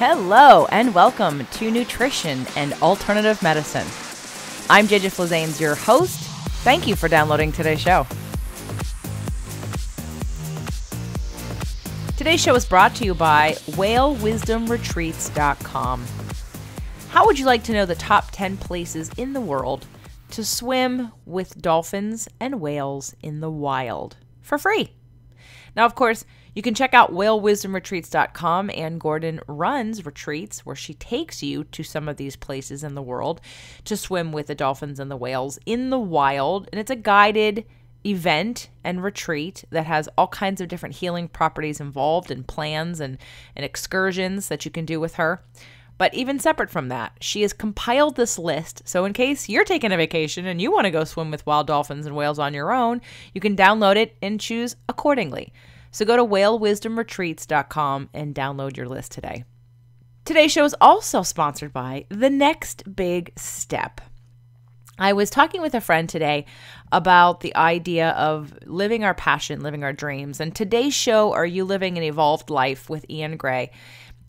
Hello and welcome to Nutrition and Alternative Medicine. I'm JJ Flazanes, your host. Thank you for downloading today's show. Today's show is brought to you by whalewisdomretreats.com. How would you like to know the top 10 places in the world to swim with dolphins and whales in the wild for free? Now, of course, you can check out whalewisdomretreats.com. Anne Gordon runs retreats where she takes you to some of these places in the world to swim with the dolphins and the whales in the wild. And it's a guided event and retreat that has all kinds of different healing properties involved and plans and excursions that you can do with her. But even separate from that, she has compiled this list. So in case you're taking a vacation and you want to go swim with wild dolphins and whales on your own, you can download it and choose accordingly. So go to whalewisdomretreats.com and download your list today. Today's show is also sponsored by The Next Big Step. I was talking with a friend today about the idea of living our passion, living our dreams. And today's show, Are You Living an Evolved Life with Iain Grae,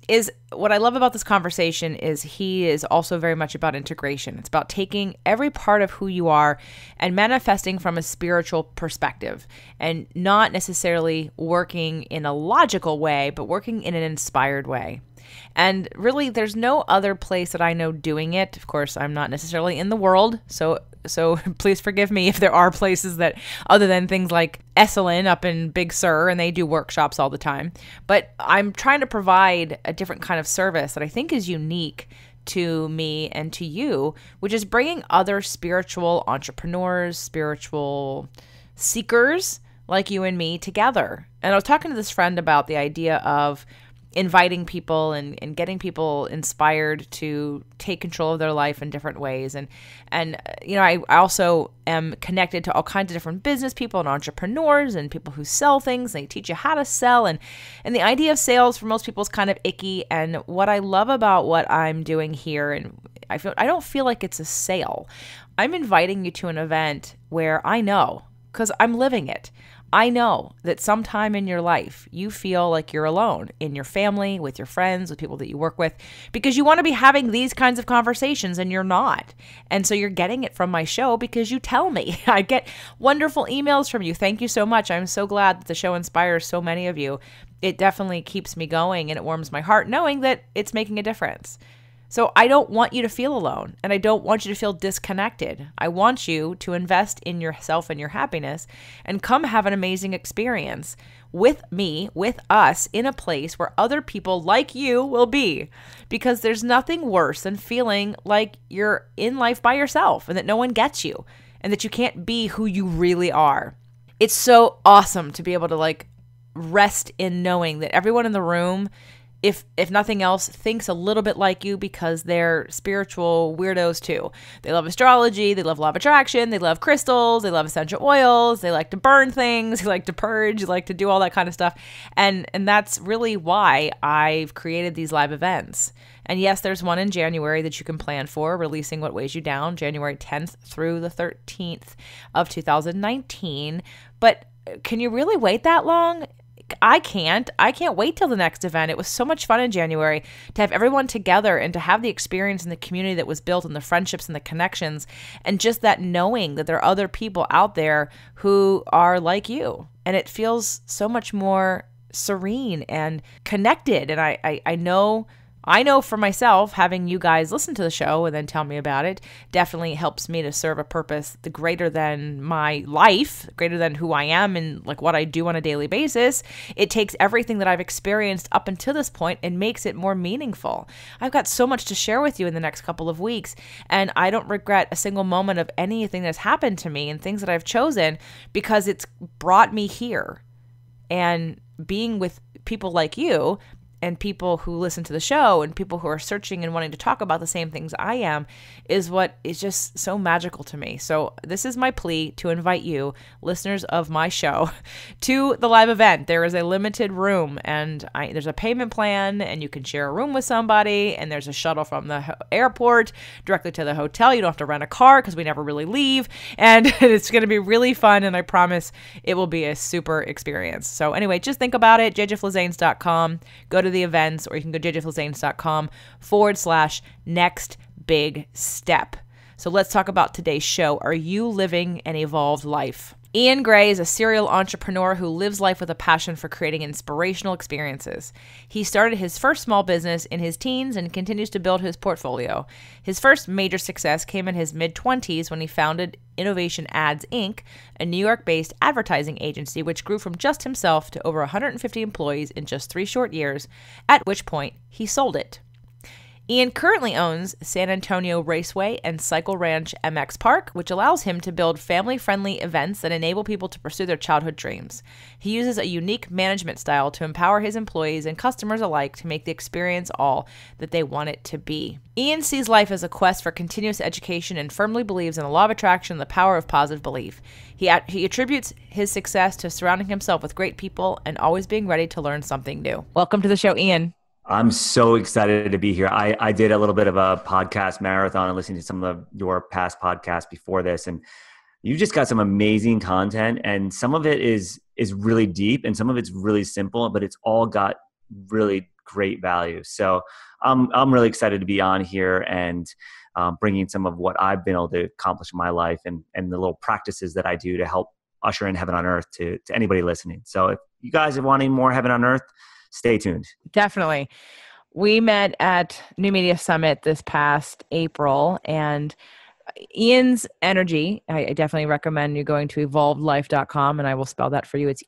is what I love about this conversation is he is also very much about integration. It's about taking every part of who you are and manifesting from a spiritual perspective and not necessarily working in a logical way, but working in an inspired way. And really, there's no other place that I know doing it. Of course, I'm not necessarily in the world, so please forgive me if there are places that, other than things like Esalen up in Big Sur, and they do workshops all the time. But I'm trying to provide a different kind of service that I think is unique to me and to you, which is bringing other spiritual entrepreneurs, spiritual seekers like you and me together. And I was talking to this friend about the idea of inviting people and getting people inspired to take control of their life in different ways. And you know, I also am connected to all kinds of different business people and entrepreneurs and people who sell things. They teach you how to sell. And the idea of sales for most people is kind of icky. And what I love about what I'm doing here, and I don't feel like it's a sale. I'm inviting you to an event where I know, because I'm living it, I know that sometime in your life, you feel like you're alone in your family, with your friends, with people that you work with, because you want to be having these kinds of conversations and you're not. And so you're getting it from my show because you tell me. I get wonderful emails from you. Thank you so much. I'm so glad that the show inspires so many of you. It definitely keeps me going and it warms my heart knowing that it's making a difference. So I don't want you to feel alone, and I don't want you to feel disconnected. I want you to invest in yourself and your happiness and come have an amazing experience with me, with us, in a place where other people like you will be. Because there's nothing worse than feeling like you're in life by yourself and that no one gets you and that you can't be who you really are. It's so awesome to be able to rest in knowing that everyone in the room, if nothing else, thinks a little bit like you because they're spiritual weirdos too. They love astrology, they love law of attraction, they love crystals, they love essential oils, they like to burn things, they like to purge, they like to do all that kind of stuff. And that's really why I've created these live events. And yes, there's one in January that you can plan for, Releasing What Weighs You Down, January 10th through the 13th of 2019. But can you really wait that long? I can't wait till the next event. It was so much fun in January to have everyone together and to have the experience and the community that was built and the friendships and the connections and just that knowing that there are other people out there who are like you. And it feels so much more serene and connected. And I know for myself, having you guys listen to the show and then tell me about it definitely helps me to serve a purpose the greater than my life, greater than who I am and what I do on a daily basis. It takes everything that I've experienced up until this point and makes it more meaningful. I've got so much to share with you in the next couple of weeks, and I don't regret a single moment of anything that's happened to me and things that I've chosen because it's brought me here. And being with people like you and people who listen to the show and people who are searching and wanting to talk about the same things I am is what is just so magical to me. So this is my plea to invite you, listeners of my show, to the live event. There is a limited room and there's a payment plan and you can share a room with somebody, and there's a shuttle from the airport directly to the hotel. You don't have to rent a car because we never really leave, and it's going to be really fun, and I promise it will be a super experience. So anyway, just think about it, jjflazanes.com. Go to to the events, or you can go jjflizanes.com/next big step. So let's talk about today's show. Are you living an evolved life? Iain Grae is a serial entrepreneur who lives life with a passion for creating inspirational experiences. He started his first small business in his teens and continues to build his portfolio. His first major success came in his mid-20s when he founded Innovation Ads, Inc., a New York-based advertising agency which grew from just himself to over 150 employees in just 3 short years, at which point he sold it. Iain currently owns San Antonio Raceway and Cycle Ranch MX Park, which allows him to build family-friendly events that enable people to pursue their childhood dreams. He uses a unique management style to empower his employees and customers alike to make the experience all that they want it to be. Iain sees life as a quest for continuous education and firmly believes in the law of attraction and the power of positive belief. He attributes his success to surrounding himself with great people and always being ready to learn something new. Welcome to the show, Iain. I'm so excited to be here. I did a little bit of a podcast marathon and listening to some of your past podcasts before this, and you just got some amazing content, and some of it is really deep and some of it's really simple, but it's all got really great value. So I'm really excited to be on here and bringing some of what I've been able to accomplish in my life and the little practices that I do to help usher in heaven on earth to anybody listening. So if you guys are wanting more heaven on earth, stay tuned. Definitely. We met at New Media Summit this past April, and Iain's energy, I definitely recommend you going to evolvedlife.com, and I will spell that for you. It's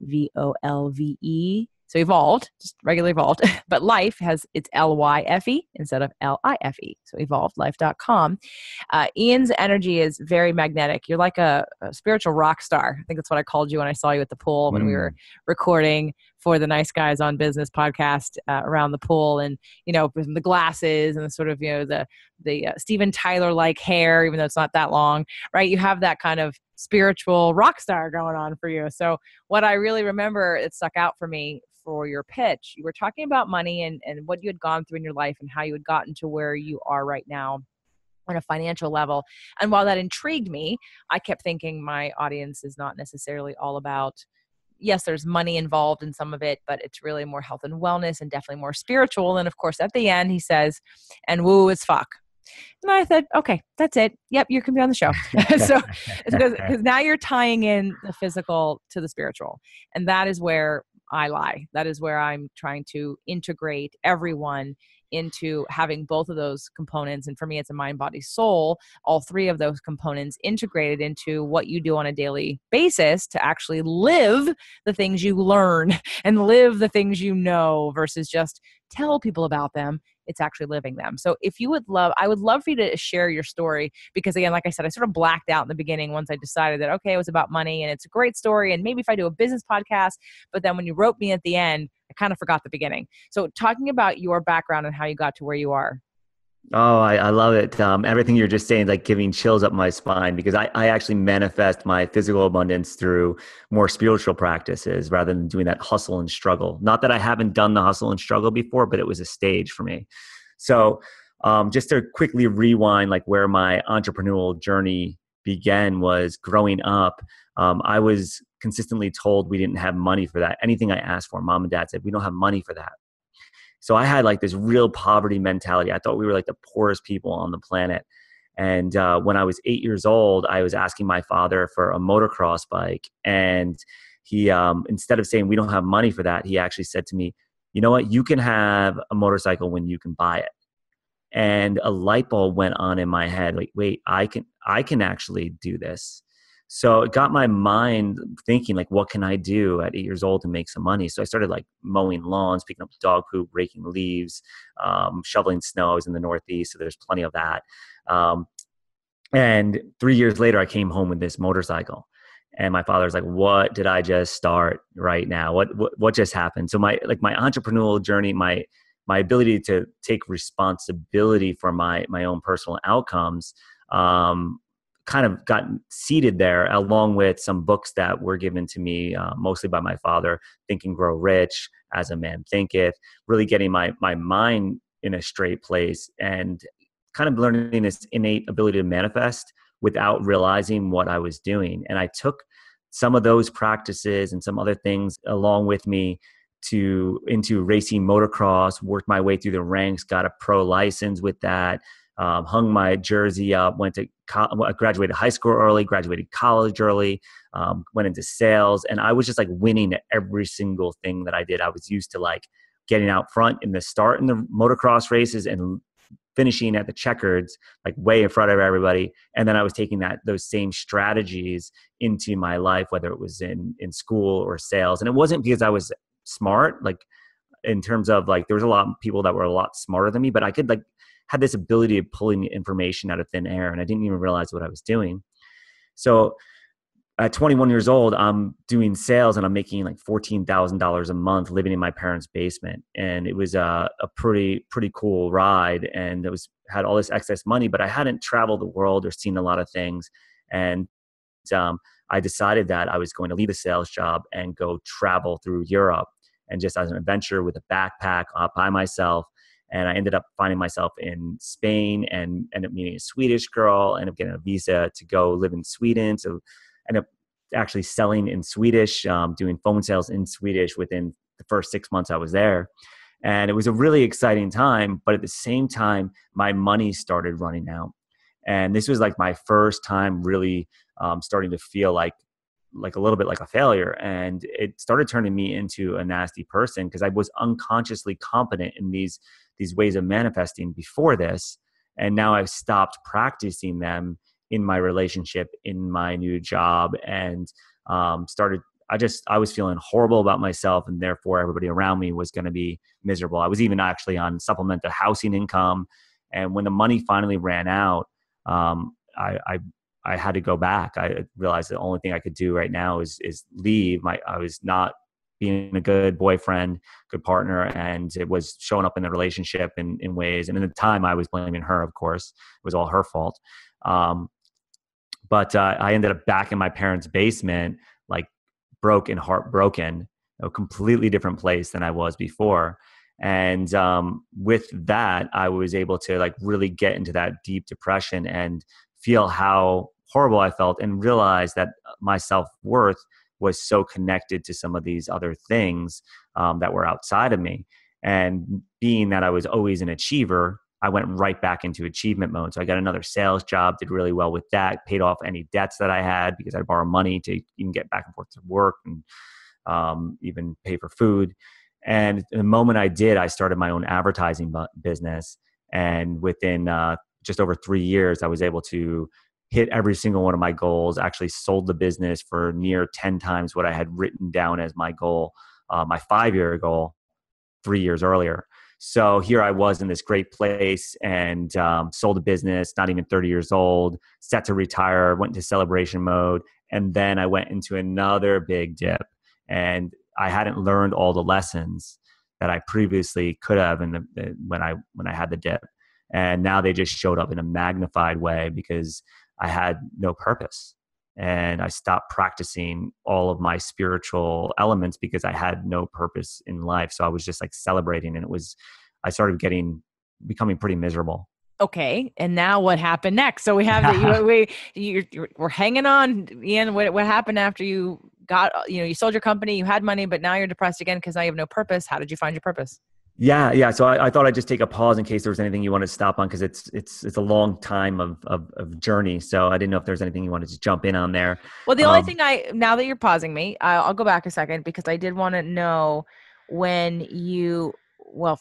EVOLVE. So evolved, just regular evolved, but life it's LYFE instead of LIFE. So evolvedlife.com. Iain's energy is very magnetic. You're like a spiritual rock star. I think that's what I called you when I saw you at the pool when we were recording for the Nice Guys on Business podcast around the pool, and the glasses and the sort of the Steven Tyler like hair, even though it's not that long, right? You have that kind of spiritual rock star going on for you. So what I really remember, it stuck out for me for your pitch. You were talking about money and what you had gone through in your life and how you had gotten to where you are right now on a financial level. And while that intrigued me, I kept thinking my audience is not necessarily all about, yes, there's money involved in some of it, but it's really more health and wellness and definitely more spiritual. And of course, at the end, he says, and woo as fuck. And I said, okay, that's it. Yep, you can be on the show. So because now you're tying in the physical to the spiritual. And that is where I lie. That is where I'm trying to integrate everyone into having both of those components. And for me, it's a mind, body, soul, all 3 of those components integrated into what you do on a daily basis to actually live the things you learn and live the things you know versus just tell people about them. It's actually living them. So if you would I would love for you to share your story, because again, like I said, I sort of blacked out in the beginning once I decided that, okay, it was about money and it's a great story. And maybe if I do a business podcast, but then when you wrote me at the end, I kind of forgot the beginning. So talking about your background and how you got to where you are. Oh, I love it. Everything you're just saying is like giving chills up my spine, because I actually manifest my physical abundance through more spiritual practices rather than doing that hustle and struggle. Not that I haven't done the hustle and struggle before, but it was a stage for me. So just to quickly rewind, like where my entrepreneurial journey began was growing up. I was consistently told we didn't have money for that. Anything I asked for, mom and dad said, we don't have money for that. So I had like this real poverty mentality. I thought we were like the poorest people on the planet. And when I was 8 years old, I was asking my father for a motocross bike. And he, instead of saying, we don't have money for that, he actually said to me, you know what, you can have a motorcycle when you can buy it. And a light bulb went on in my head. Like, wait, I can actually do this. So it got my mind thinking, like, what can I do at 8 years old to make some money? So I started like mowing lawns, picking up dog poop, raking leaves, shoveling snow. I was in the Northeast, so there's plenty of that. And 3 years later, I came home with this motorcycle. And my father was like, what did I just start right now? What just happened? So my entrepreneurial journey, my ability to take responsibility for my own personal outcomes, kind of got seated there, along with some books that were given to me, mostly by my father, Think and Grow Rich, As a Man Thinketh, really getting my mind in a straight place and kind of learning this innate ability to manifest without realizing what I was doing. And I took some of those practices and some other things along with me into racing motocross, worked my way through the ranks, got a pro license with that, hung my jersey up, graduated high school early, graduated college early, went into sales. And I was just like winning at every single thing that I did. I was used to like getting out front in the start in the motocross races and finishing at the checkers, like way in front of everybody. And then I was taking those same strategies into my life, whether it was in school or sales. And it wasn't because I was smart, like in terms of like, there was a lot of people that were a lot smarter than me, but I could like had this ability of pulling information out of thin air, and I didn't even realize what I was doing. So at 21 years old, I'm doing sales and I'm making like $14,000 a month living in my parents' basement. And it was a pretty cool ride. And had all this excess money, but I hadn't traveled the world or seen a lot of things. And I decided that I was going to leave a sales job and go travel through Europe, and just as an adventure with a backpack by myself. And I ended up finding myself in Spain and ended up meeting a Swedish girl, ended up getting a visa to go live in Sweden. So I ended up actually selling in Swedish, doing phone sales in Swedish within the first 6 months I was there. And it was a really exciting time. But at the same time, my money started running out. And this was like my first time really starting to feel like a little bit like a failure. And it started turning me into a nasty person because I was unconsciously competent in these ways of manifesting before this. And now I've stopped practicing them in my relationship, in my new job, and I was feeling horrible about myself, and therefore everybody around me was going to be miserable. I was even actually on supplemental housing income. And when the money finally ran out, I had to go back. I realized the only thing I could do right now is leave. I was not being a good boyfriend, good partner, and it was showing up in the relationship in ways. And at the time, I was blaming her, of course. It was all her fault. But I ended up back in my parents' basement, like broke and heartbroken, a completely different place than I was before. And with that, I was able to like really get into that deep depression and feel how horrible I felt, and realize that my self-worth was so connected to some of these other things that were outside of me. And being that I was always an achiever, I went right back into achievement mode. So I got another sales job, did really well with that, paid off any debts that I had because I borrowed money to even get back and forth to work and even pay for food. And the moment I did, I started my own advertising business. And within just over 3 years, I was able to hit every single one of my goals, actually sold the business for near 10 times what I had written down as my goal, my 5-year goal 3 years earlier. So here I was in this great place and sold a business, not even 30 years old, set to retire, went into celebration mode. And then I went into another big dip. And I hadn't learned all the lessons that I previously could have when I had the dip. And now they just showed up in a magnified way because I had no purpose. And I stopped practicing all of my spiritual elements because I had no purpose in life. So I was just like celebrating, and I started becoming pretty miserable. Okay. And now what happened next? So we have we're hanging on, Iain. What happened after you got, you sold your company, you had money, but now you're depressed again because now you have no purpose. How did you find your purpose? Yeah. So I thought I'd just take a pause in case there was anything you wanted to stop on, because it's a long time of journey. So I didn't know if there's anything you wanted to jump in on there. Well, the only thing now that you're pausing me, I'll go back a second because I did want to know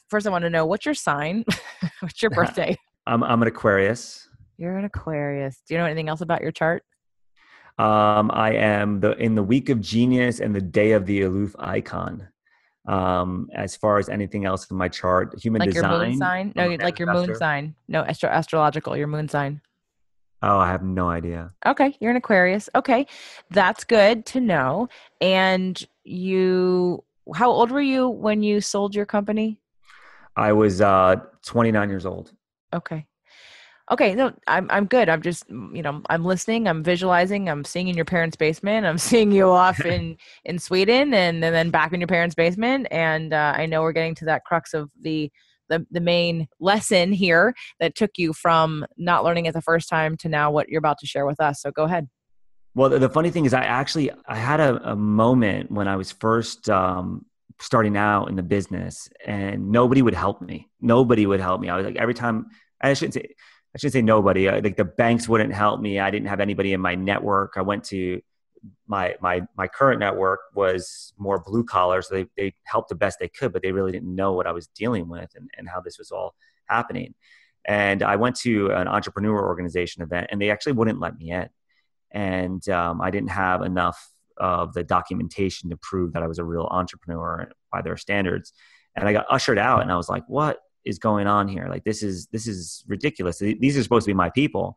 first I want to know what's your sign, what's your birthday? I'm an Aquarius. You're an Aquarius. Do you know anything else about your chart? I am in the week of genius and the day of the aloof icon. As far as anything else in my chart, human design. Like your moon sign? No, like your moon sign. No, astrological, your moon sign. Oh, I have no idea. Okay, you're an Aquarius. Okay, that's good to know. And how old were you when you sold your company? I was 29 years old. Okay. No, I'm good. I'm just, I'm listening, I'm visualizing, I'm seeing in your parents' basement, I'm seeing you off in Sweden and then back in your parents' basement. And I know we're getting to that crux of the main lesson here that took you from not learning it the first time to now what you're about to share with us. So go ahead. Well, the funny thing is I had a moment when I was first starting out in the business, and nobody would help me. Nobody would help me. I was like, every time, I shouldn't say nobody. Like the banks wouldn't help me. I didn't have anybody in my network. I went to my current network was more blue collar. So they helped the best they could, but they really didn't know what I was dealing with and how this was all happening. And I went to an entrepreneur organization event, and they actually wouldn't let me in. And I didn't have enough of the documentation to prove that I was a real entrepreneur by their standards. And I got ushered out, and I was like, what is going on here? Like, this is ridiculous. These are supposed to be my people.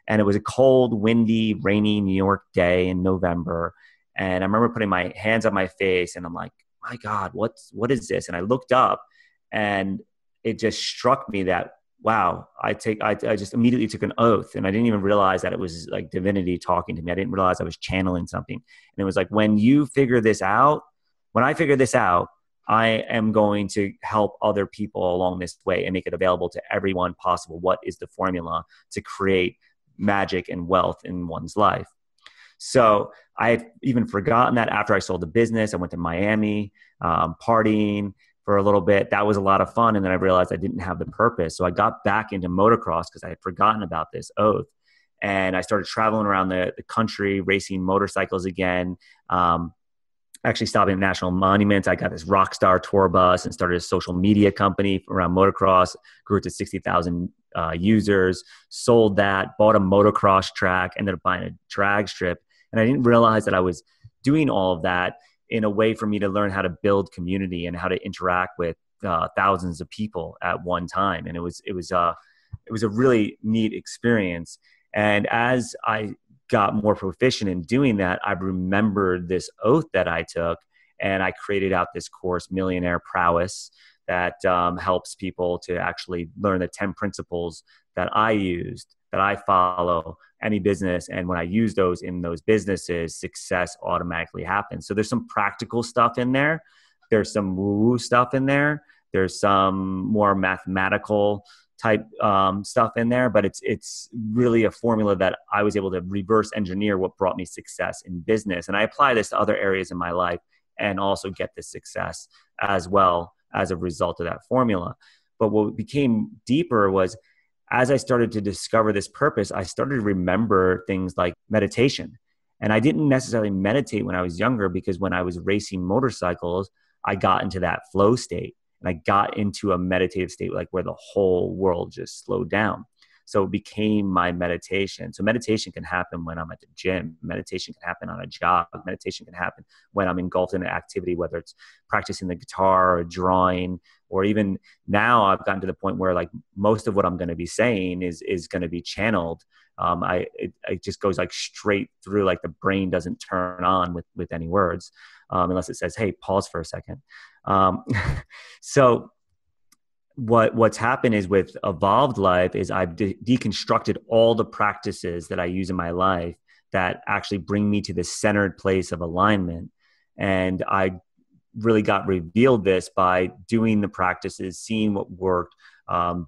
And it was a cold, windy, rainy New York day in November. And I remember putting my hands on my face, and I'm like, my God, what is this? And I looked up, and it just struck me that, wow, I just immediately took an oath, and I didn't even realize that it was like divinity talking to me. I didn't realize I was channeling something. And it was like, when I figure this out, I am going to help other people along this way and make it available to everyone possible. What is the formula to create magic and wealth in one's life? So I had even forgotten that. After I sold the business, I went to Miami, partying for a little bit. That was a lot of fun. And then I realized I didn't have the purpose. So I got back into motocross because I had forgotten about this oath. And I started traveling around the country, racing motorcycles again. Actually stopping at national monuments. I got this rock star tour bus and started a social media company around motocross, grew it to 60,000 users, sold that, bought a motocross track, ended up buying a drag strip. And I didn't realize that I was doing all of that in a way for me to learn how to build community and how to interact with thousands of people at one time. And it was a really neat experience. And as I got more proficient in doing that, I remembered this oath that I took, and I created out this course, Millionaire Prowess, that helps people to actually learn the 10 principles that I used, that I follow any business. And when I use those in those businesses, success automatically happens. So there's some practical stuff in there. There's some woo-woo stuff in there. There's some more mathematical type stuff in there, but it's really a formula that I was able to reverse engineer what brought me success in business. And I apply this to other areas in my life and also get this success as well as a result of that formula. But what became deeper was, as I started to discover this purpose, I started to remember things like meditation. And I didn't necessarily meditate when I was younger, because when I was racing motorcycles, I got into that flow state. And I got into a meditative state, like where the whole world just slowed down. So it became my meditation. So meditation can happen when I'm at the gym. Meditation can happen on a job. Meditation can happen when I'm engulfed in an activity, whether it's practicing the guitar or drawing, or even now I've gotten to the point where like most of what I'm going to be saying is going to be channeled. It just goes like straight through, like the brain doesn't turn on with any words, unless it says, hey, pause for a second. So what's happened is, with Evolved Life, is I've deconstructed all the practices that I use in my life that actually bring me to this centered place of alignment. And I really got revealed this by doing the practices, seeing what worked,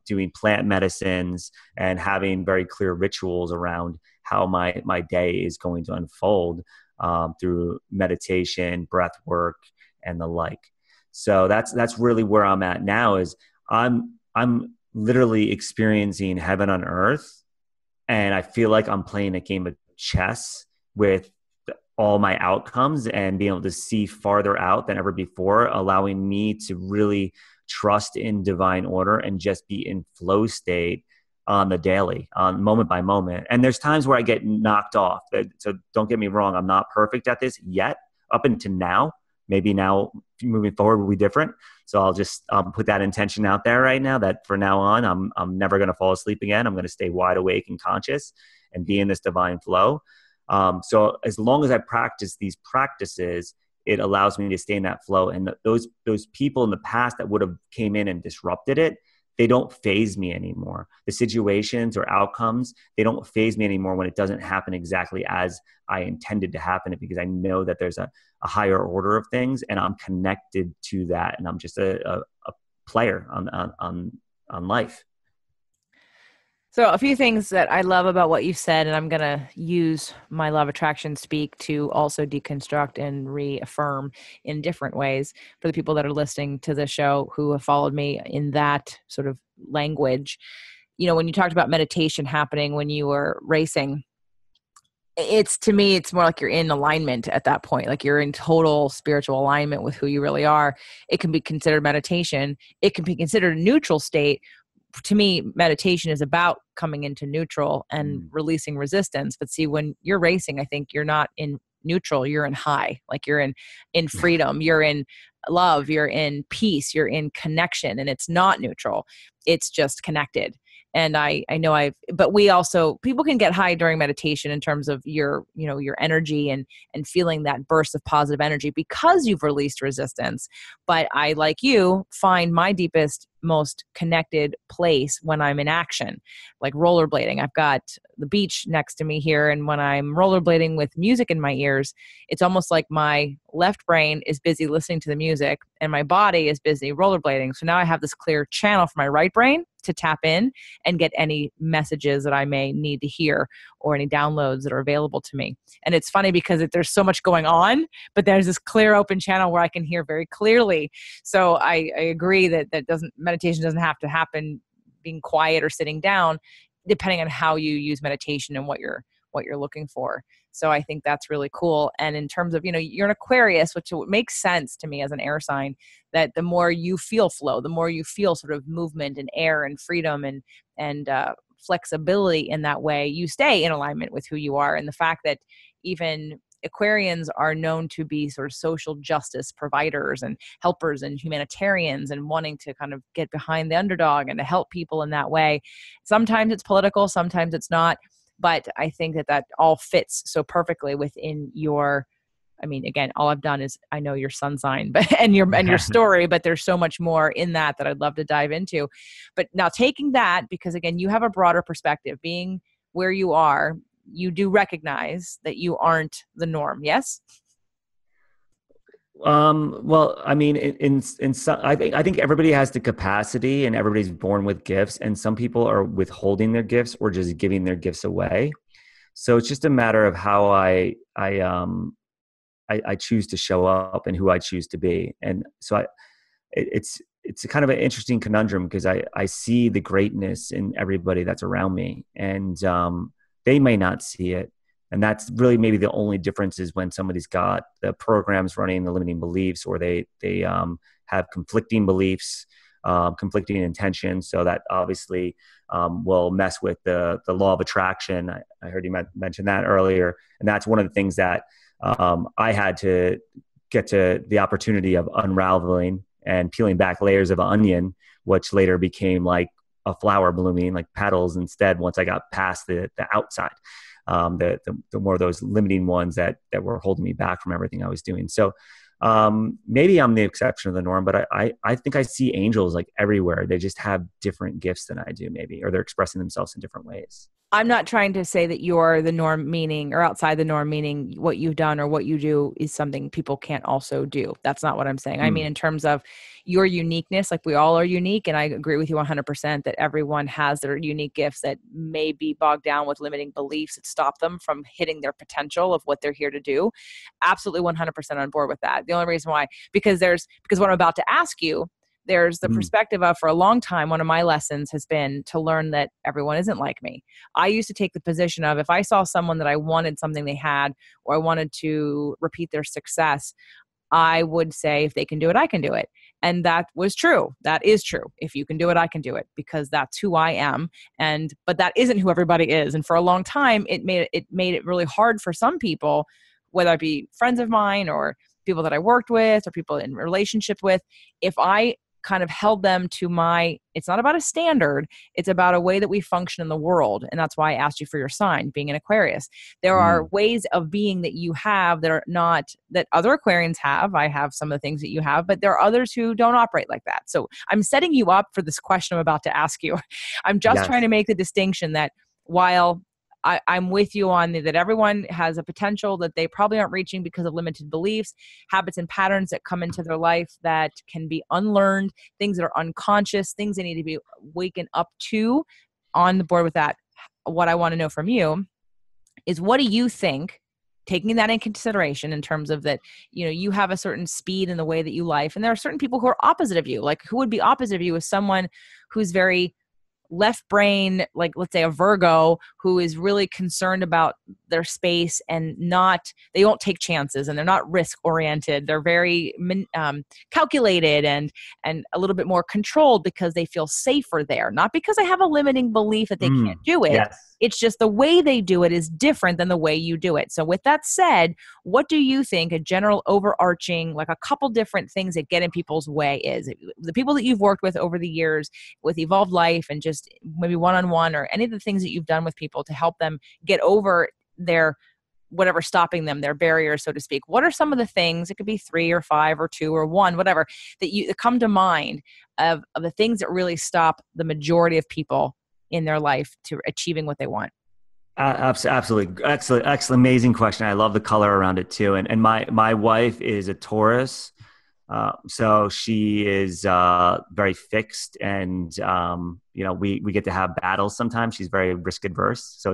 doing plant medicines, and having very clear rituals around how my day is going to unfold through meditation, breath work, and the like. So that's really where I'm at now. Is I'm literally experiencing heaven on earth, and I feel like I'm playing a game of chess with all my outcomes and being able to see farther out than ever before, allowing me to really trust in divine order and just be in flow state on the daily, on moment by moment. And there's times where I get knocked off. So don't get me wrong, I'm not perfect at this yet, up until now. Maybe now moving forward will be different. So I'll just put that intention out there right now, that for now on, I'm never going to fall asleep again. I'm going to stay wide awake and conscious and be in this divine flow. So as long as I practice these practices, it allows me to stay in that flow. And those people in the past that would have came in and disrupted it, they don't phase me anymore. The situations or outcomes, they don't phase me anymore when it doesn't happen exactly as I intended to happen, because I know that there's a higher order of things, and I'm connected to that. And I'm just a player on life. So, a few things that I love about what you said, and I'm going to use my law of attraction speak to also deconstruct and reaffirm in different ways for the people that are listening to the show who have followed me in that sort of language. You know, when you talked about meditation happening when you were racing, it's to me, it's more like you're in alignment at that point. Like you're in total spiritual alignment with who you really are. It can be considered meditation. It can be considered a neutral state. To me, meditation is about coming into neutral and Mm. releasing resistance. But see, when you're racing, I think you're not in neutral, you're in high, like you're in freedom, you're in love, you're in peace, you're in connection, and it's not neutral. It's just connected. And I know but we also, people can get high during meditation in terms of your, you know, your energy and feeling that burst of positive energy because you've released resistance. But I, like you, find my deepest, most connected place when I'm in action, like rollerblading. I've got the beach next to me here. And when I'm rollerblading with music in my ears, it's almost like my left brain is busy listening to the music and my body is busy rollerblading. So now I have this clear channel for my right brain to tap in and get any messages that I may need to hear or any downloads that are available to me. And it's funny because there's so much going on, but there's this clear open channel where I can hear very clearly. So I agree that meditation doesn't have to happen being quiet or sitting down, depending on how you use meditation and what you're looking for. So I think that's really cool. And in terms of, you know, you're an Aquarius, which makes sense to me as an air sign, that the more you feel flow, the more you feel sort of movement and air and freedom and flexibility in that way, you stay in alignment with who you are. And the fact that even Aquarians are known to be sort of social justice providers and helpers and humanitarians and wanting to kind of get behind the underdog and to help people in that way. Sometimes it's political, sometimes it's not. But I think that all fits so perfectly within your, I mean, again, all I've done is I know your sun sign, but and your story, but there's so much more in that I'd love to dive into. But now taking that, because again, you have a broader perspective, being where you are, you do recognize that you aren't the norm. Yes? Well, I mean, in some, I think everybody has the capacity, and everybody's born with gifts, and some people are withholding their gifts or just giving their gifts away. So it's just a matter of how I choose to show up and who I choose to be. And so it's a kind of an interesting conundrum because I see the greatness in everybody that's around me, and they may not see it. And that's really maybe the only difference is when somebody's got the programs running the limiting beliefs, or they have conflicting beliefs, conflicting intentions. So that obviously will mess with the law of attraction. I heard you mention that earlier. And that's one of the things that I had to get to the opportunity of unraveling and peeling back layers of onion, which later became like a flower blooming, like petals instead, once I got past the outside. The more of those limiting ones that were holding me back from everything I was doing. So maybe I'm the exception of the norm, but I think I see angels like everywhere. They just have different gifts than I do, maybe, or they're expressing themselves in different ways. I'm not trying to say that you're the norm, meaning, or outside the norm, meaning what you've done or what you do is something people can't also do. That's not what I'm saying. I mean, in terms of your uniqueness, like we all are unique. And I agree with you 100% that everyone has their unique gifts that may be bogged down with limiting beliefs that stop them from hitting their potential of what they're here to do. Absolutely 100% on board with that. The only reason why, because what I'm about to ask you, there's the perspective of, for a long time, one of my lessons has been to learn that everyone isn't like me. I used to take the position of, if I saw someone that I wanted something they had, or I wanted to repeat their success, I would say, if they can do it, I can do it. And that was true. That is true. If you can do it, I can do it, because that's who I am. But that isn't who everybody is. And for a long time, it made it really hard for some people, whether it be friends of mine or people that I worked with or people in relationship with, if I kind of held them to it's not about a standard, it's about a way that we function in the world. And that's why I asked you for your sign, being an Aquarius. There are ways of being that you have that are not, that other Aquarians have. I have some of the things that you have, but there are others who don't operate like that. So I'm setting you up for this question I'm about to ask you. I'm just trying to make the distinction that while I'm with you on that everyone has a potential that they probably aren't reaching because of limited beliefs, habits and patterns that come into their life that can be unlearned, things that are unconscious, things they need to be waken up to. on the board with that, what I want to know from you is, what do you think, taking that in consideration in terms of that, you have a certain speed in the way that you life, and there are certain people who are opposite of you. Like, who would be opposite of you is someone who's very left brain, like let's say a Virgo, who is really concerned about their space and they won't take chances, and they're not risk oriented. They're very calculated and a little bit more controlled because they feel safer there, not because they have a limiting belief that they can't do it. Yes. It's just the way they do it is different than the way you do it. So with that said, what do you think a general overarching, like a couple different things that get in people's way is? The people that you've worked with over the years with Evolved Lyfe, and just maybe one-on-one, or any of the things that you've done with people to help them get over their whatever's stopping them, their barriers, so to speak. What are some of the things, it could be 3 or 5 or 2 or 1, whatever, that come to mind of the things that really stop the majority of people in their life to achieving what they want? Absolutely. Excellent. Amazing question. I love the color around it too. And my wife is a Taurus. So she is very fixed, and we get to have battles sometimes. She's very risk adverse, so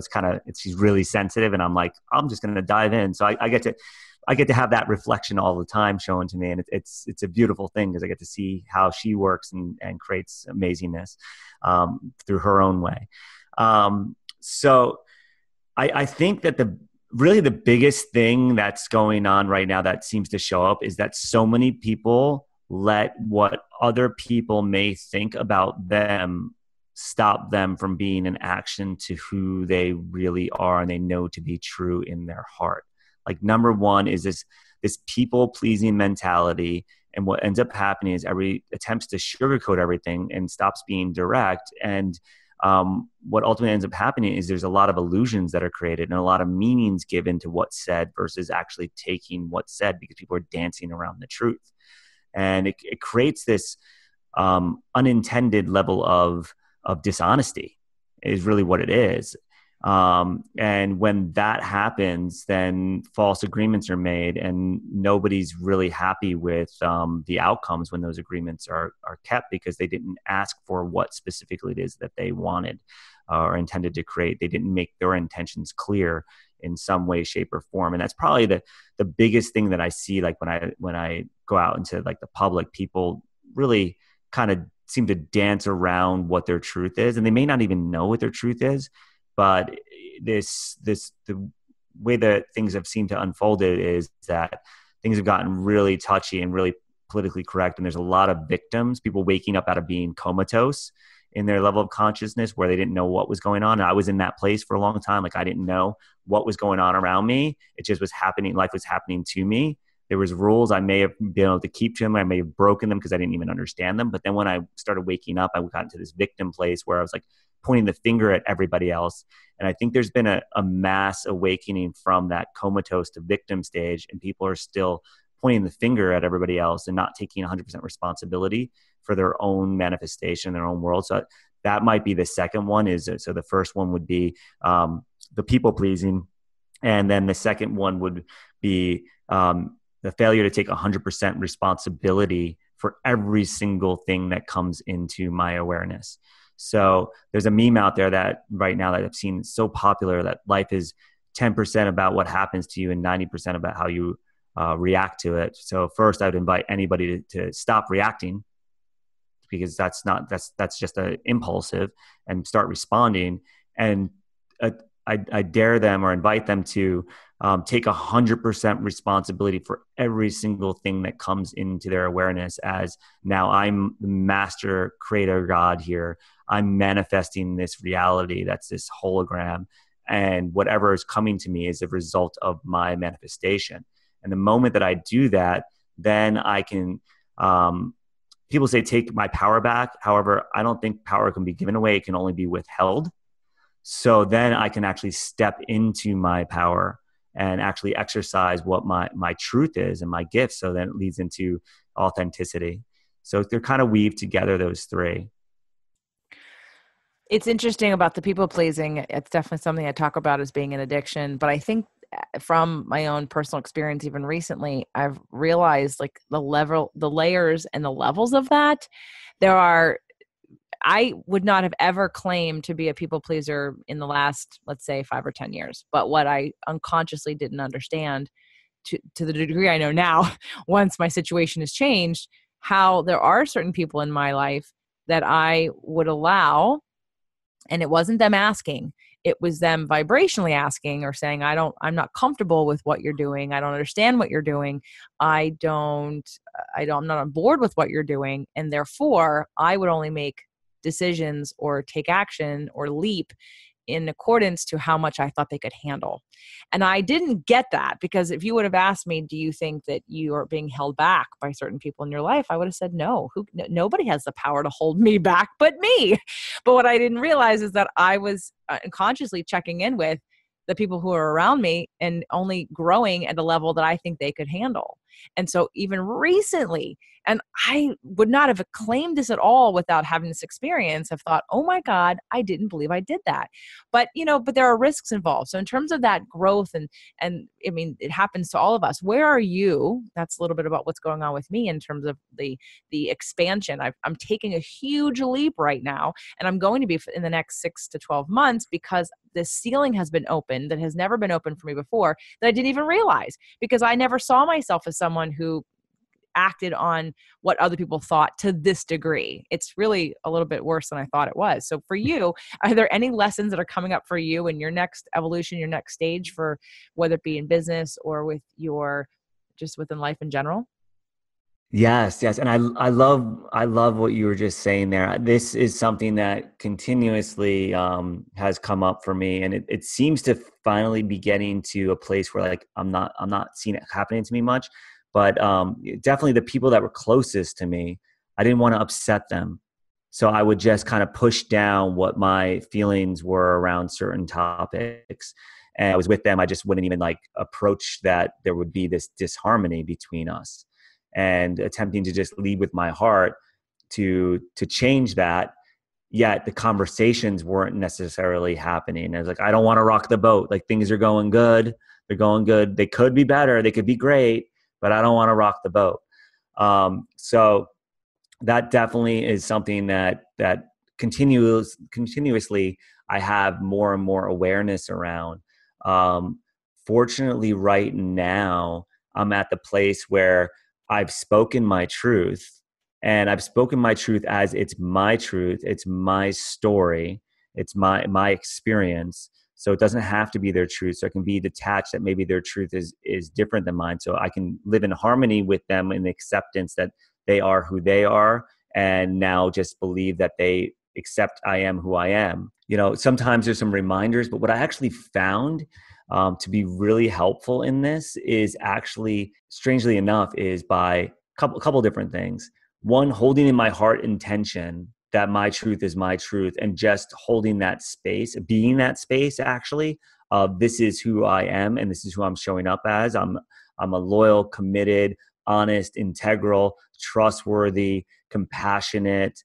she's really sensitive, and I'm like, I'm just going to dive in. So I get to have that reflection all the time shown to me, and it's a beautiful thing because I get to see how she works and creates amazingness through her own way. So I think that really the biggest thing that's going on right now that seems to show up is that so many people let what other people may think about them stop them from being an action to who they really are and they know to be true in their heart. Like, number one is this people pleasing mentality. And what ends up happening is every attempts to sugarcoat everything and stops being direct. And what ultimately ends up happening is there's a lot of illusions that are created and a lot of meanings given to what's said versus actually taking what's said, because people are dancing around the truth. And it creates this unintended level of dishonesty is really what it is. And when that happens, then false agreements are made, and nobody's really happy with the outcomes when those agreements are kept, because they didn't ask for what specifically it is that they wanted or intended to create. They didn't make their intentions clear in some way, shape, or form. And that's probably the biggest thing that I see, like when I go out into like the public, people really kind of seem to dance around what their truth is, and they may not even know what their truth is. But the way that things have seemed to unfold it is that things have gotten really touchy and really politically correct. And there's a lot of victims, people waking up out of being comatose in their level of consciousness where they didn't know what was going on. And I was in that place for a long time. Like, I didn't know what was going on around me. It just was happening. Life was happening to me. There was rules I may have been able to keep to them. I may have broken them because I didn't even understand them. But then when I started waking up, I got into this victim place where I was like pointing the finger at everybody else. And I think there's been a mass awakening from that comatose to victim stage, and people are still pointing the finger at everybody else and not taking 100% responsibility for their own manifestation, their own world. So that might be the second one. So the first one would be the people pleasing. And then the second one would be the failure to take 100% responsibility for every single thing that comes into my awareness. So there's a meme out there that right now that I've seen so popular, that life is 10% about what happens to you and 90% about how you react to it. So first, I would invite anybody to stop reacting, because that's just an impulsive, and start responding. And I dare them or invite them to take 100% responsibility for every single thing that comes into their awareness, as now I'm the master creator God here. I'm manifesting this reality that's this hologram, and whatever is coming to me is a result of my manifestation. And the moment that I do that, then I can, people say, take my power back. However, I don't think power can be given away. It can only be withheld. So then I can actually step into my power and actually exercise what my truth is and my gift. So then it leads into authenticity. So they're kind of weaved together, those three. It's interesting about the people pleasing. It's definitely something I talk about as being an addiction, but I think from my own personal experience, even recently, I've realized like the layers and the levels of that. There are I would not have ever claimed to be a people pleaser in the last, let's say, 5 or 10 years. But what I unconsciously didn't understand, to the degree I know now, once my situation has changed, how there are certain people in my life that I would allow, and it wasn't them asking, it was them vibrationally asking or saying, I'm not comfortable with what you're doing, I don't understand what you're doing, I'm not on board with what you're doing, and therefore I would only make decisions or take action or leap in accordance to how much I thought they could handle. And I didn't get that, because if you would have asked me, do you think that you are being held back by certain people in your life? I would have said no. Nobody has the power to hold me back but me. But what I didn't realize is that I was consciously checking in with the people who are around me and only growing at a level that I think they could handle. And so even recently, and I would not have claimed this at all without having this experience, I've thought, oh my God, I didn't believe I did that. But, but there are risks involved. So in terms of that growth, and I mean, it happens to all of us. Where are you? That's a little bit about what's going on with me in terms of the expansion. I'm taking a huge leap right now, and I'm going to be in the next 6 to 12 months, because this ceiling has been opened that has never been open for me before, that I didn't even realize, because I never saw myself as someone who acted on what other people thought to this degree. It's really a little bit worse than I thought it was. So for you, are there any lessons that are coming up for you in your next evolution, your next stage, for whether it be in business or with just within life in general? Yes, yes. And I love what you were just saying there. This is something that continuously has come up for me. And it seems to finally be getting to a place where like I'm not seeing it happening to me much. But definitely the people that were closest to me, I didn't want to upset them. So I would just kind of push down what my feelings were around certain topics. And I was with them, I just wouldn't even like approach that there would be this disharmony between us, and attempting to just lead with my heart to change that. Yet the conversations weren't necessarily happening. I was like, I don't want to rock the boat. Like, things are going good. They're going good. They could be better. They could be great, but I don't want to rock the boat. So that definitely is something that continuously I have more and more awareness around. Fortunately, right now, I'm at the place where I've spoken my truth, and I've spoken my truth as it's my truth, it's my story, it's my experience. So it doesn't have to be their truth. So I can be detached that maybe their truth is different than mine. So I can live in harmony with them in the acceptance that they are who they are, and now just believe that they accept I am who I am. Sometimes there's some reminders, but what I actually found to be really helpful in this is actually, strangely enough, is by a couple different things. One, holding in my heart intention that my truth is my truth, and just holding that space, being that space actually, this is who I am and this is who I'm showing up as. I'm a loyal, committed, honest, integral, trustworthy, compassionate,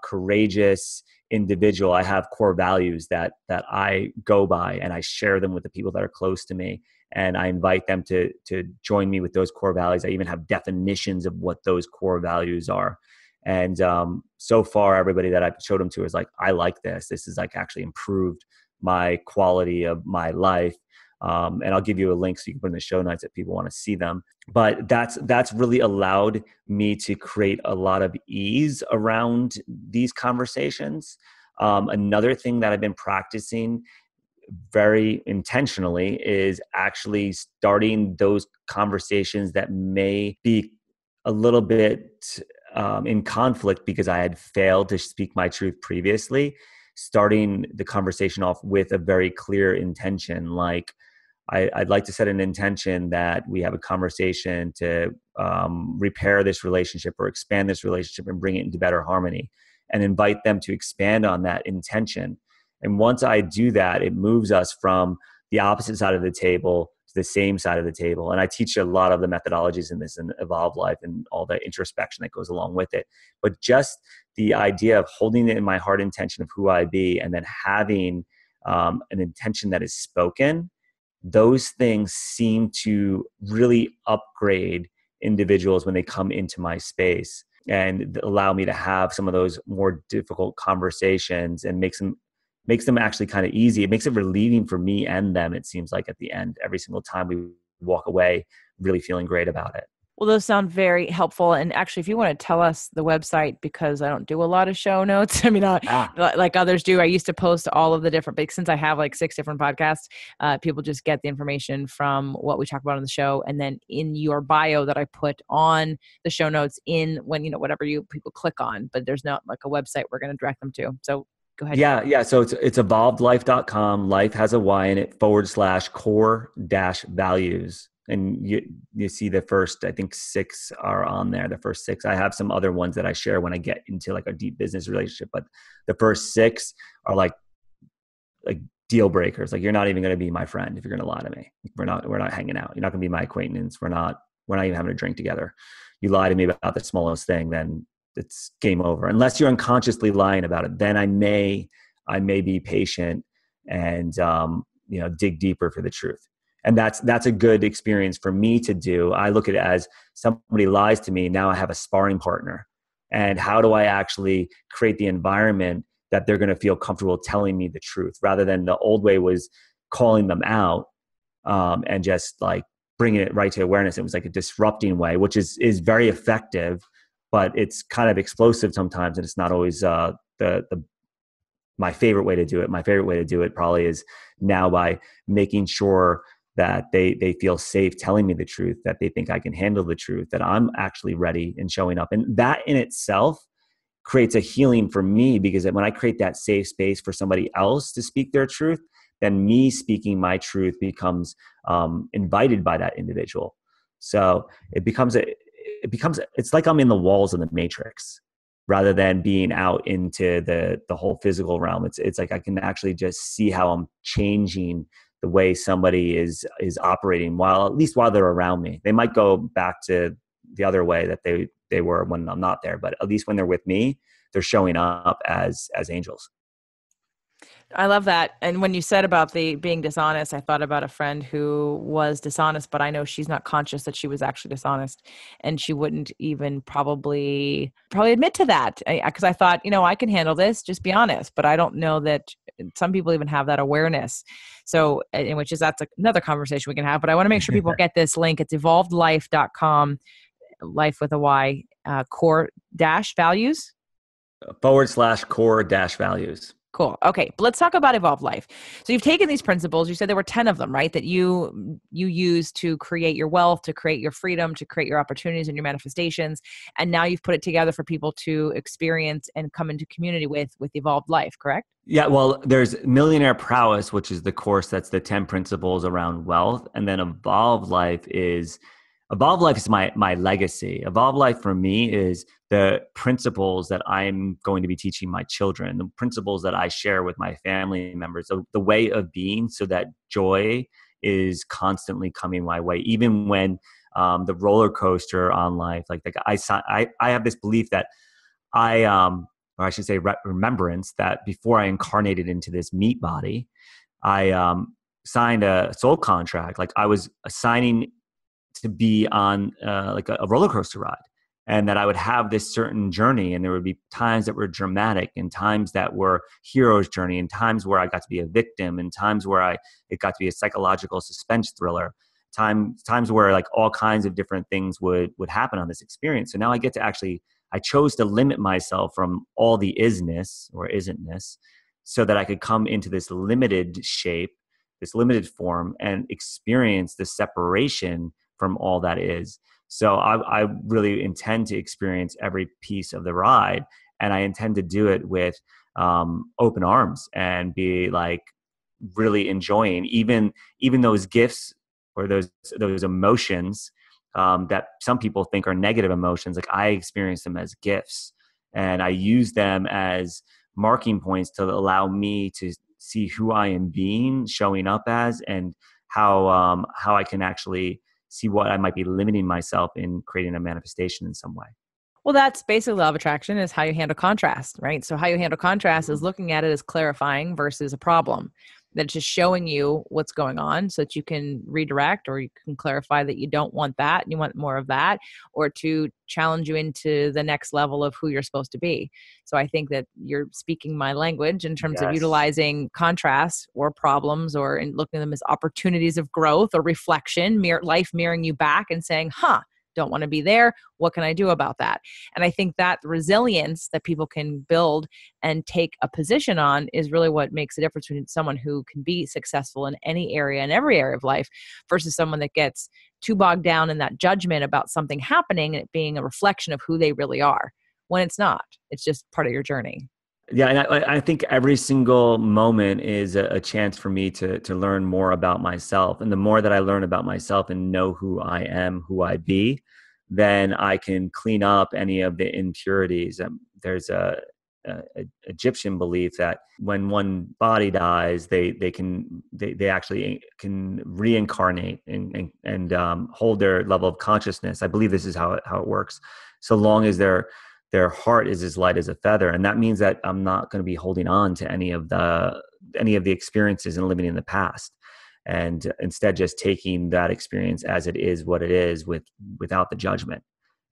courageous individual. I have core values that I go by, and I share them with the people that are close to me. And I invite them to join me with those core values. I even have definitions of what those core values are. And so far, everybody that I've showed them to is like, I like this. This is like actually improved my quality of my life. And I'll give you a link so you can put in the show notes if people want to see them. But that's really allowed me to create a lot of ease around these conversations. Another thing that I've been practicing very intentionally is actually starting those conversations that may be a little bit in conflict because I had failed to speak my truth previously, starting the conversation off with a very clear intention. Like, I'd like to set an intention that we have a conversation to repair this relationship or expand this relationship and bring it into better harmony, and invite them to expand on that intention. And once I do that, it moves us from the opposite side of the table to the same side of the table. And I teach a lot of the methodologies in this and Evolve Life and all the introspection that goes along with it. But just the idea of holding it in my heart intention of who I be, and then having an intention that is spoken, those things seem to really upgrade individuals when they come into my space. and allow me to have some of those more difficult conversations and makes them actually kind of easy. It makes it relieving for me and them. It seems like at the end, every single time we walk away really feeling great about it. Well, those sound very helpful. And actually, if you want to tell us the website, because I don't do a lot of show notes. I mean, like others do, I used to post all of the different, but since I have like 6 different podcasts, people just get the information from what we talk about on the show. And then in your bio that I put on the show notes when, whatever people click on, but there's not like a website we're going to direct them to. So go ahead. Yeah. So it's evolvedlife.com. Life has a Y in it /core-values. And you see the first, I think 6 are on there. The first 6. I have some other ones that I share when I get into like a deep business relationship, but the first 6 are like deal breakers. Like, you're not even going to be my friend if you're going to lie to me. We're not hanging out. You're not going to be my acquaintance. We're not even having a drink together. You lie to me about the smallest thing, then it's game over. Unless you're unconsciously lying about it, then I may be patient and dig deeper for the truth. And that's a good experience for me to do. I look at it as somebody lies to me. Now I have a sparring partner. And how do I actually create the environment that they're going to feel comfortable telling me the truth, rather than the old way was calling them out and just like bringing it right to awareness. It was like a disrupting way, which is very effective, but it's kind of explosive sometimes. And it's not always my favorite way to do it. My favorite way to do it probably is now by making sure that they feel safe telling me the truth, that they think I can handle the truth, that I'm actually ready and showing up. And that in itself creates a healing for me, because when I create that safe space for somebody else to speak their truth, then me speaking my truth becomes invited by that individual. So it's like I'm in the walls of the Matrix rather than being out into the whole physical realm. It's like I can actually just see how I'm changing the way somebody is operating, at least while they're around me. They might go back to the other way that they were when I'm not there, but at least when they're with me, they're showing up as angels. I love that. And when you said about the being dishonest, I thought about a friend who was dishonest, but I know she's not conscious that she was actually dishonest, and she wouldn't even probably admit to that. Because I thought, I can handle this, just be honest. But I don't know that some people even have that awareness. So, that's another conversation we can have. But I want to make sure people get this link. It's evolvedlife.com, life with a Y, core-values. /core-values. Cool. Okay. But let's talk about Evolved Life. So you've taken these principles. You said there were 10 of them, right? That you use to create your wealth, to create your freedom, to create your opportunities and your manifestations. And now you've put it together for people to experience and come into community with Evolved Life, correct? Yeah. Well, there's Millionaire Prowess, which is the course that's the 10 principles around wealth. And then Evolved Life is my legacy. Evolved Life for me is the principles that I'm going to be teaching my children, the principles that I share with my family members, the way of being, so that joy is constantly coming my way, even when the roller coaster on life. Like I have this belief that or I should say remembrance, that before I incarnated into this meat body, I signed a soul contract. Like I was assigning to be on like a roller coaster ride, and that I would have this certain journey, and there would be times that were dramatic and times that were hero's journey, and times where I got to be a victim, and times where it got to be a psychological suspense thriller, times where like all kinds of different things would happen on this experience. So now I get to I chose to limit myself from all the isness or isn'tness, so that I could come into this limited shape, this limited form, and experience the separation from all that is. So I really intend to experience every piece of the ride, and I intend to do it with open arms and be like really enjoying even those gifts or those emotions that some people think are negative emotions. Like I experience them as gifts, and I use them as marking points to allow me to see who I am being, showing up as, and how I can actually see what I might be limiting myself in creating a manifestation in some way. Well, that's basically law of attraction, is how you handle contrast, right? So how you handle contrast is looking at it as clarifying versus a problem. That's just showing you what's going on so that you can redirect, or you can clarify that you don't want that and you want more of that, or to challenge you into the next level of who you're supposed to be. So I think that you're speaking my language in terms of Yes. utilizing contrasts or problems, or in looking at them as opportunities of growth or reflection, life mirroring you back and saying, don't want to be there. What can I do about that? And I think that resilience that people can build and take a position on is really what makes the difference between someone who can be successful in any area, in every area of life, versus someone that gets too bogged down in that judgment about something happening and it being a reflection of who they really are, when it's not. It's just part of your journey. Yeah, and I think every single moment is a chance for me to learn more about myself. And the more that I learn about myself and know who I am, who I be, then I can clean up any of the impurities. There's a Egyptian belief that when one body dies, they actually can reincarnate and hold their level of consciousness. I believe this is how it works. So long as their heart is as light as a feather. And that means that I'm not going to be holding on to any of the experiences and living in the past. And instead just taking that experience as it is, what it is, without the judgment,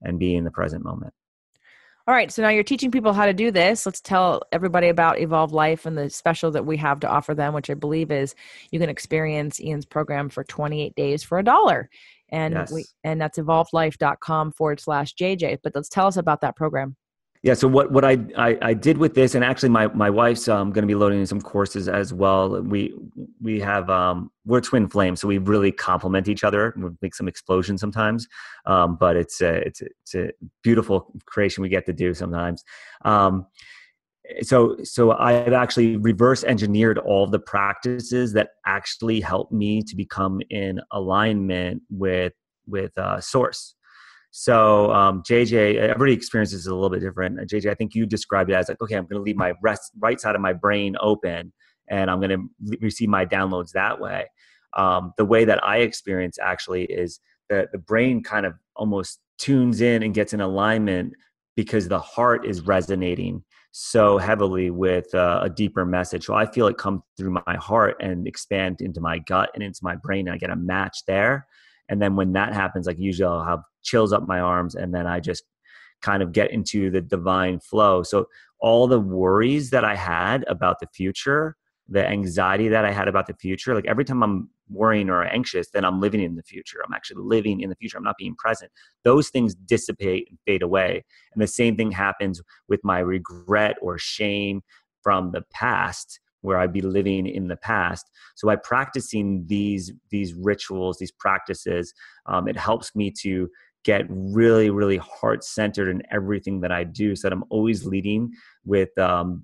and be in the present moment. All right, so now you're teaching people how to do this. Let's tell everybody about Evolve Life and the special that we have to offer them, which I believe is you can experience Iain's program for 28 days for $1. Yes. And that's evolvelife.com/JJ. But let's tell us about that program. Yeah. So what I did with this, and actually my wife's going to be loading in some courses as well. We have we're twin flames, so we really complement each other. We make some explosions sometimes, but it's a beautiful creation we get to do sometimes. So I've actually reverse engineered all of the practices that actually help me to become in alignment with source. So JJ, every experience is a little bit different. JJ, I think you described it as like, okay, I'm going to leave my right side of my brain open, and I'm going to receive my downloads that way. The way that I experience actually is that the brain kind of almost tunes in and gets in alignment because the heart is resonating so heavily with a deeper message. So I feel it come through my heart and expand into my gut and into my brain, and I get a match there. And then when that happens, like usually I'll have chills up my arms, and then I just kind of get into the divine flow. So all the worries that I had about the future, the anxiety that I had about the future, like every time I'm worrying or anxious, then I'm living in the future. I'm actually living in the future. I'm not being present. Those things dissipate and fade away. And the same thing happens with my regret or shame from the past, where I'd be living in the past. So by practicing these rituals, these practices, it helps me to get really, really heart-centered in everything that I do, so that I'm always leading without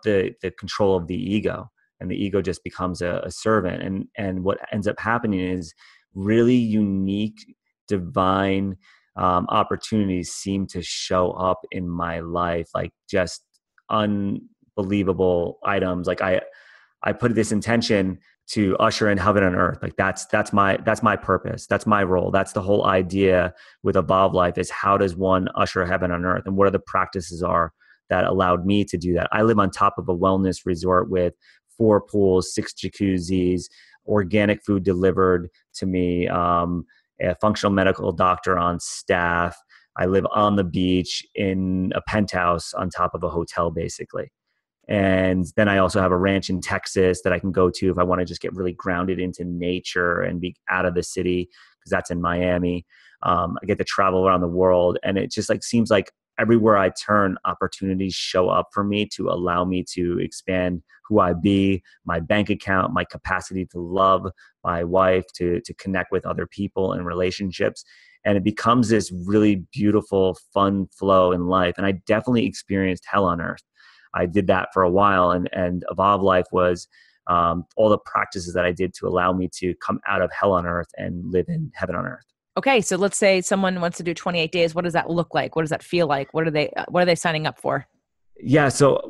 the control of the ego, and the ego just becomes a servant. And what ends up happening is really unique, divine opportunities seem to show up in my life, like just unbelievable items. Like I put this intention to usher in heaven on earth. Like that's my purpose. That's my role. That's the whole idea with Evolve Life, is how does one usher heaven on earth, and what are the practices are that allowed me to do that. I live on top of a wellness resort with 4 pools, 6 jacuzzis, organic food delivered to me, a functional medical doctor on staff. I live on the beach in a penthouse on top of a hotel, basically. And then I also have a ranch in Texas that I can go to if I want to just get really grounded into nature and be out of the city, because that's in Miami. I get to travel around the world, and it just like seems like everywhere I turn, opportunities show up for me to allow me to expand who I be, my bank account, my capacity to love my wife, to connect with other people and relationships. And it becomes this really beautiful, fun flow in life. And I definitely experienced hell on earth. I did that for a while, and Evolve Life was all the practices that I did to allow me to come out of hell on earth and live in heaven on earth. Okay, so let's say someone wants to do 28 days. What does that look like? What does that feel like? What are they signing up for? Yeah. So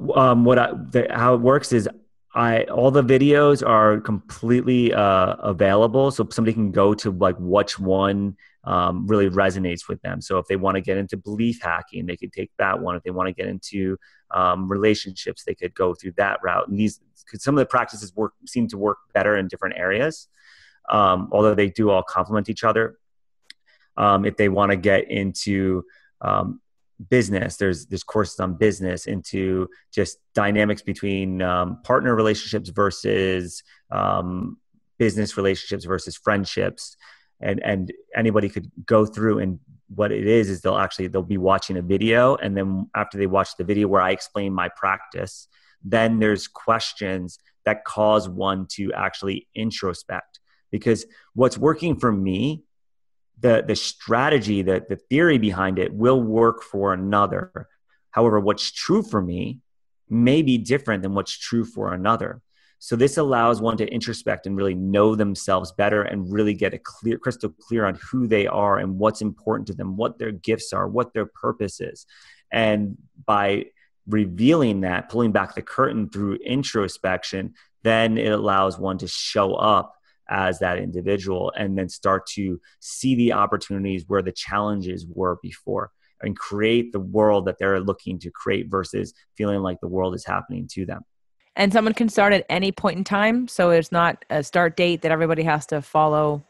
how it works is All the videos are completely available, so somebody can go to like which one really resonates with them. So if they want to get into belief hacking, they could take that one. If they want to get into relationships, they could go through that route. And because some of the practices seem to work better in different areas, although they do all complement each other. If they want to get into business, there's courses on business, into just dynamics between partner relationships versus business relationships versus friendships, and anybody could go through. And what it is they'll be watching a video, and then after they watch the video where I explain my practice, then there's questions that cause one to actually introspect, because what's working for me, the strategy, the theory behind it will work for another. However, what's true for me may be different than what's true for another. So this allows one to introspect and really know themselves better, and really get crystal clear on who they are and what's important to them, what their gifts are, what their purpose is. And by revealing that, pulling back the curtain through introspection, then it allows one to show up as that individual, and then start to see the opportunities where the challenges were before, and create the world that they're looking to create versus feeling like the world is happening to them. And someone can start at any point in time. So it's not a start date that everybody has to follow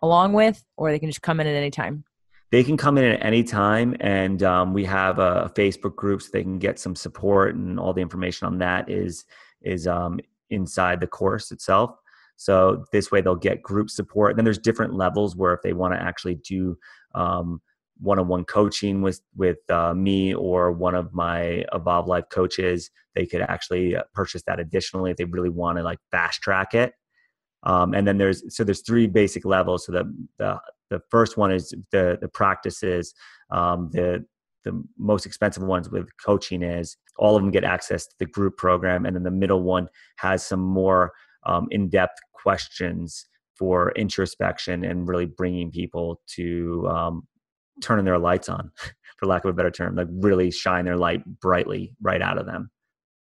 along with, or they can just come in at any time. They can come in at any time, and we have a Facebook group so they can get some support, and all the information on that is inside the course itself. So this way they'll get group support. Then there's different levels where if they want to actually do one-on-one coaching with me or one of my Evolve Life coaches, they could actually purchase that additionally if they really want to like fast track it. And then there's three basic levels. So the first one is the practices. The most expensive ones with coaching is all of them get access to the group program. And then the middle one has some more in-depth questions for introspection and really bringing people to turning their lights on, for lack of a better term, like really shine their light brightly right out of them.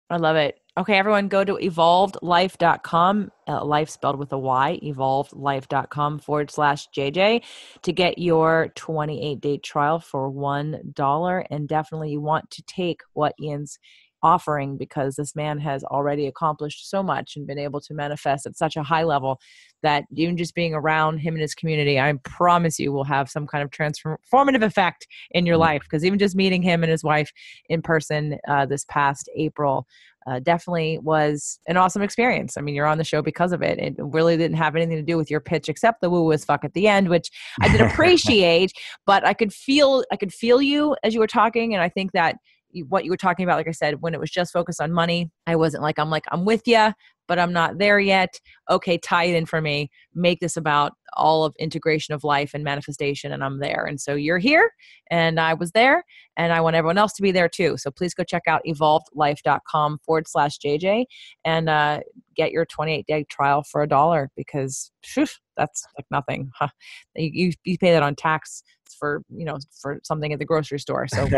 I love it. Okay, everyone go to evolvedlife.com, life spelled with a Y, evolvedlife.com/JJ to get your 28-day trial for $1. And definitely you want to take what Iain's offering, because this man has already accomplished so much and been able to manifest at such a high level that even just being around him and his community, I promise you will have some kind of transformative effect in your life. Because even just meeting him and his wife in person this past April definitely was an awesome experience. I mean, you're on the show because of it. It really didn't have anything to do with your pitch except the woo as fuck at the end, which I did appreciate, but I could feel you as you were talking. And I think that what you were talking about, like I said, when it was just focused on money, I'm with you, but I'm not there yet. Okay, tie it in for me. Make this about all of integration of life and manifestation, and I'm there. And so you're here, and I was there, and I want everyone else to be there too. So please go check out evolvedlife.com/JJ and get your 28-day trial for $1, because that's like nothing. Huh? You pay that on tax for something at the grocery store. So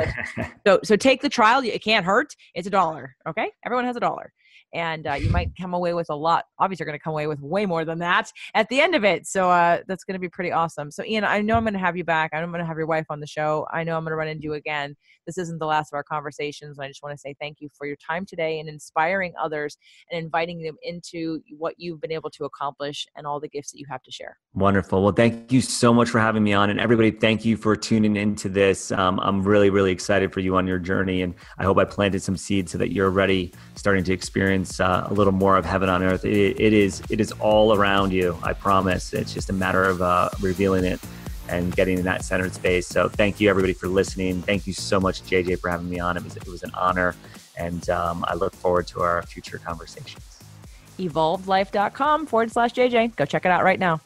so take the trial. It can't hurt. It's $1. Okay, everyone has $1. And you might come away with a lot. Obviously, you're going to come away with way more than that at the end of it. So that's going to be pretty awesome. So Iain, I know I'm going to have you back. I know I'm going to have your wife on the show. I know I'm going to run into you again. This isn't the last of our conversations. I just want to say thank you for your time today and inspiring others and inviting them into what you've been able to accomplish and all the gifts that you have to share. Wonderful. Well, thank you so much for having me on. And everybody, thank you for tuning into this. I'm really, really excited for you on your journey. And I hope I planted some seeds so that you're already starting to experience a little more of heaven on earth. It is all around you. I promise. It's just a matter of revealing it and getting in that centered space. So thank you, everybody, for listening. Thank you so much, JJ, for having me on. It was an honor. And I look forward to our future conversations. evolvedlife.com/JJ. Go check it out right now.